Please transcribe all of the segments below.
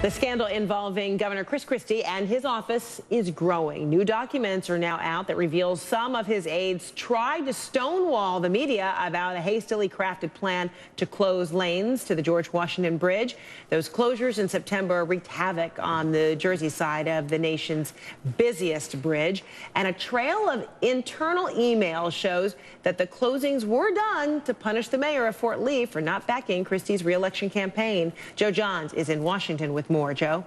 The scandal involving Governor Christie and his office is growing. New documents are now out that reveal some of his aides tried to stonewall the media about a hastily crafted plan to close lanes to the George Washington Bridge. Those closures in September wreaked havoc on the Jersey side of the nation's busiest bridge. And a trail of internal emails shows that the closings were done to punish the mayor of Fort Lee for not backing Christie's re-election campaign. Joe Johns is in Washington with more. Joe?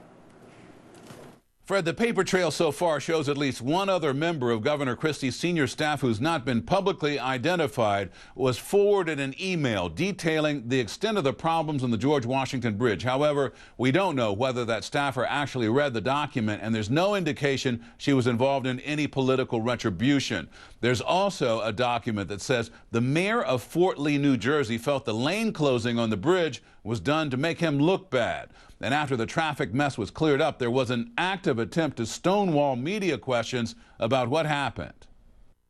Fred, the paper trail so far shows at least one other member of Governor Christie's senior staff who's not been publicly identified was forwarded an email detailing the extent of the problems on the George Washington Bridge. However, we don't know whether that staffer actually read the document, and there's no indication she was involved in any political retribution. There's also a document that says the mayor of Fort Lee, New Jersey, felt the lane closing on the bridge was done to make him look bad. And after the traffic mess was cleared up, there was an active attempt to stonewall media questions about what happened.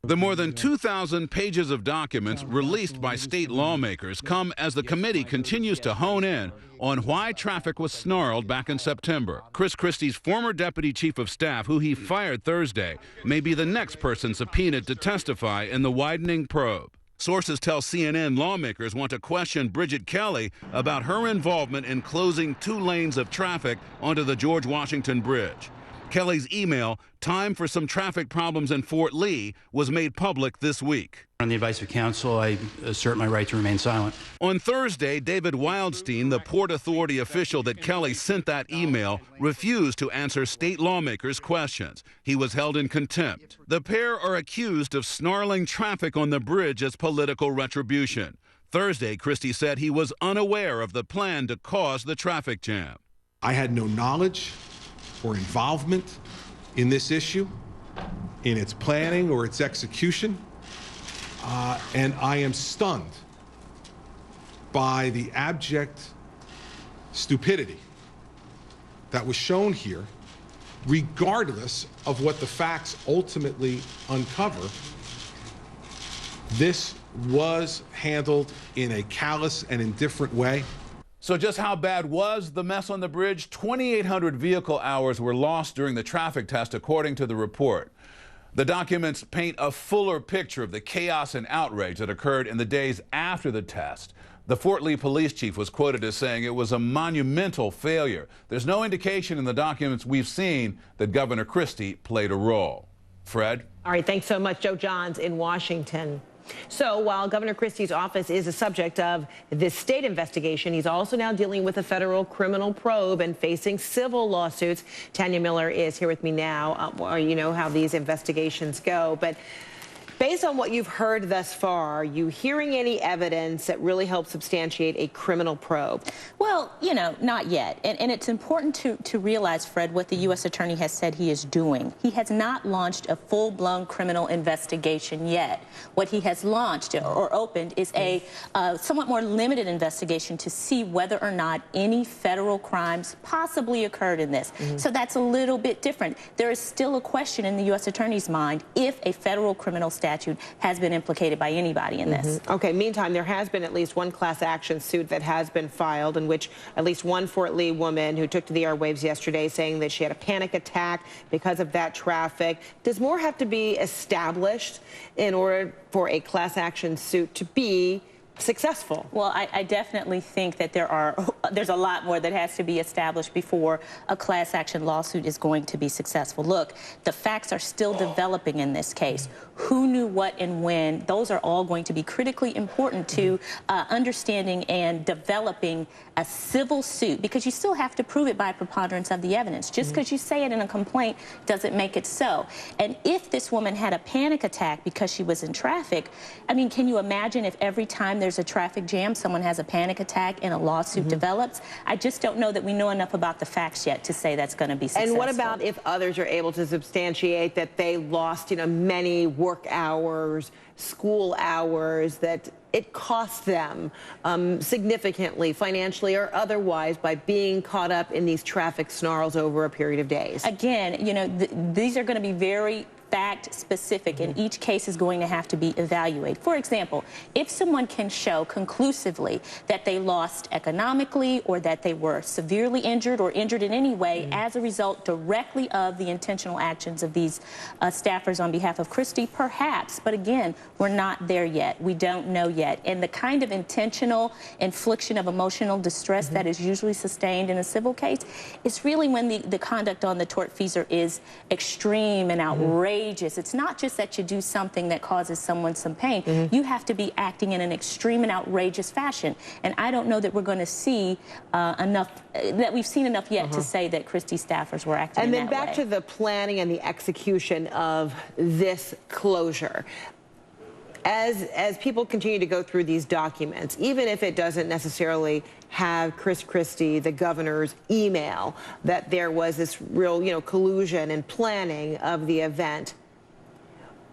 The more than 2,000 pages of documents released by state lawmakers come as the committee continues to hone in on why traffic was snarled back in September. Christie's former deputy chief of staff, who he fired Thursday, may be the next person subpoenaed to testify in the widening probe. Sources tell CNN lawmakers want to question Bridget Kelly about her involvement in closing 2 lanes of traffic onto the George Washington Bridge. Kelly's email, "Time for some traffic problems in Fort Lee," was made public this week. On the advice of counsel, I assert my right to remain silent. On Thursday, David Wildstein, the Port Authority official that Kelly sent that email, refused to answer state lawmakers' questions. He was held in contempt. The pair are accused of snarling traffic on the bridge as political retribution. Thursday, Christie said he was unaware of the plan to cause the traffic jam. I had no knowledge or involvement in this issue, in its planning or its execution, and I am stunned by the abject stupidity that was shown here, regardless of what the facts ultimately uncover. This was handled in a callous and indifferent way. So just how bad was the mess on the bridge? 2,800 vehicle hours were lost during the traffic test, according to the report. The documents paint a fuller picture of the chaos and outrage that occurred in the days after the test. The Fort Lee police chief was quoted as saying it was a monumental failure. There's no indication in the documents we've seen that Governor Christie played a role. Fred? All right, thanks so much, Joe Johns in Washington. So while Governor Christie's office is a subject of this state investigation, he's also now dealing with a federal criminal probe and facing civil lawsuits. Tanya Miller is here with me now. You know how these investigations go, but based on what you've heard thus far, are you hearing any evidence that really helps substantiate a criminal probe? Well, you know, not yet. And it's important to realize, Fred, what the U.S. Attorney has said he is doing. He has not launched a full-blown criminal investigation yet. What he has launched or opened is a somewhat more limited investigation to see whether or not any federal crimes possibly occurred in this. So that's a little bit different. There is still a question in the U.S. Attorney's mind if a federal criminal statute has been implicated by anybody in this. Okay, meantime, there has been at least one class action suit that has been filed in which at least one Fort Lee woman who took to the airwaves yesterday saying that she had a panic attack because of that traffic. Does more have to be established in order for a class action suit to be successful? Well, I definitely think that there's a lot more that has to be established before a class action lawsuit is going to be successful. Look, the facts are still developing in this case. Who knew what and when? Those are all going to be critically important to understanding and developing a civil suit, because you still have to prove it by a preponderance of the evidence. Just because you say it in a complaint doesn't make it so. And if this woman had a panic attack because she was in traffic, I mean, can you imagine if every time there's a traffic jam, someone has a panic attack and a lawsuit develops? I just don't know that we know enough about the facts yet to say that's going to be successful. And what about if others are able to substantiate that they lost, you know, many work hours, school hours, that it cost them significantly, financially or otherwise, by being caught up in these traffic snarls over a period of days? Again, you know, these are going to be very fact specific, and each case is going to have to be evaluated. For example, if someone can show conclusively that they lost economically or that they were severely injured or injured in any way as a result directly of the intentional actions of these staffers on behalf of Christie, perhaps. But again, we're not there yet. We don't know yet. And the kind of intentional infliction of emotional distress that is usually sustained in a civil case, it's really when the conduct on the tortfeasor is extreme and outrageous. It's not just that you do something that causes someone some pain. You have to be acting in an extreme and outrageous fashion. And I don't know that we're going to see that we've seen enough yet to say that Christie staffers were acting in that way. And then back to the planning and the execution of this closure. As people continue to go through these documents, even if it doesn't necessarily have Chris Christie, the governor's email, that there was this real, collusion and planning of the event,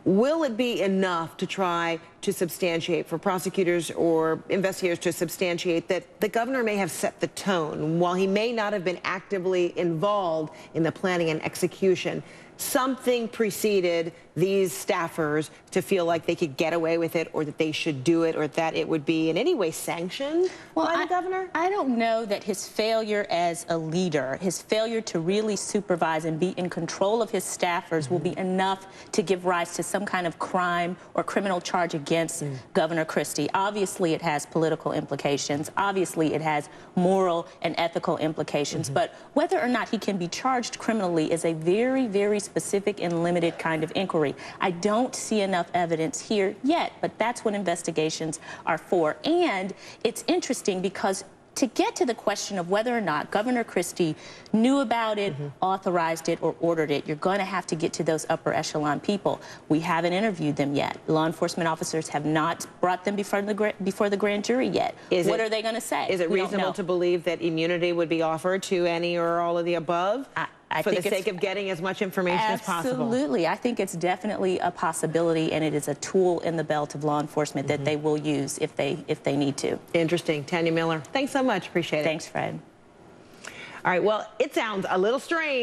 will it be enough to try to substantiate, for prosecutors or investigators to substantiate that the governor may have set the tone, while he may not have been actively involved in the planning and execution? Something preceded these staffers to feel like they could get away with it, or that they should do it, or that it would be in any way sanctioned by the governor? I don't know that his failure as a leader, his failure to really supervise and be in control of his staffers will be enough to give rise to some kind of crime or criminal charge against Governor Christie. Obviously, it has political implications. Obviously, it has moral and ethical implications. But whether or not he can be charged criminally is a very, very specific and limited kind of inquiry. I don't see enough evidence here yet, but that's what investigations are for. And it's interesting because to get to the question of whether or not Governor Christie knew about it, authorized it, or ordered it, you're going to have to get to those upper echelon people. We haven't interviewed them yet. Law enforcement officers have not brought them before the grand jury yet. What are they going to say? Is it reasonable to believe that immunity would be offered to any or all of the above? For the sake of getting as much information as possible? Absolutely. I think it's definitely a possibility, and it is a tool in the belt of law enforcement that they will use if they need to. Interesting. Tanya Miller, thanks so much. Appreciate it. Thanks, Fred. All right, well, it sounds a little strange.